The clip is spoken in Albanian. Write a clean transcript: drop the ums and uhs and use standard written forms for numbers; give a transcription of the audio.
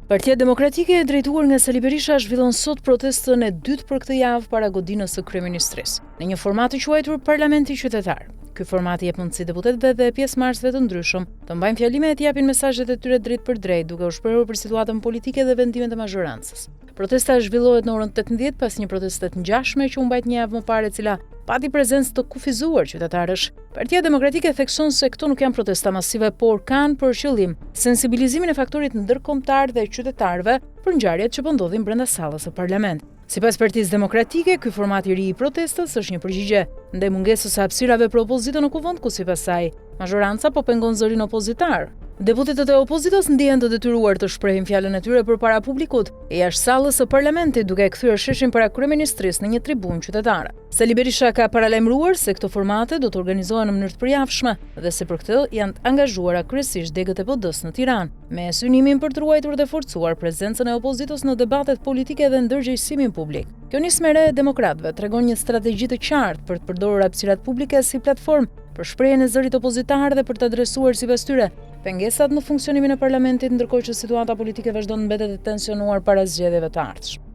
Partia Demokratike e drejtuar nga Sali Berisha zhvillon sot protestën e dytë për këtë javë para godinës së kryeministrisë, në një format të quajtur Parlamenti Qytetar. Ky format i jep mundësi deputetëve dhe pjesëmarrësve të ndryshëm të mbajnë fjalimet e të japin mesazhet e tyre drejt për drejt, duke u shprehur për situatën politike dhe vendimet e mazhorancës. Protesta zhvillohet në orën 18 pas një proteste të ngjashme që u mbajt një javë më parë, e cila pati prezencë të kufizuar qytetarësh. Partia Demokratike thekson se këto nuk janë protesta masive, por kanë për qëllim sensibilizimin e faktorit ndërkombëtar dhe qytetarëve për ngjarjet që po ndodhin brenda sallës së parlamentit. Sipas Partisë Demokratike, ky format i ri i protestës është një përgjigje ndaj mungesës së hapësirave për opozitën në kuvend, ku sipas saj mazhoranca po pengon zërin opozitar. Deputetët e opozitës ndihen të detyruar të shprehin fjalën e tyre përpara publikut e jashtë sallës së parlamentit, duke kthyer sheshin para kryeministrisë në një tribunë qytetare. Sali Berisha ka paralajmëruar se këto formate do të organizohen në mënyrë të përjavshme dhe se për këtë janë të angazhuara kryesisht degët e PD-s në Tiranë, me synimin për të ruajtur dhe forcuar prezencën e opozitës në debatet politike dhe ndërgjegjësimin publik. Kjo nismë e re e demokratëve tregon një strategji të qartë për të përdorur hapësirat publike si platformë për shprehjen e zërit opozitar dhe për të adresuar sipas tyre pengesat në funksionimin e parlamentit, ndërkohë që situata politike vazhdon të mbetet e tensionuar para zgjedhjeve të ardhshme.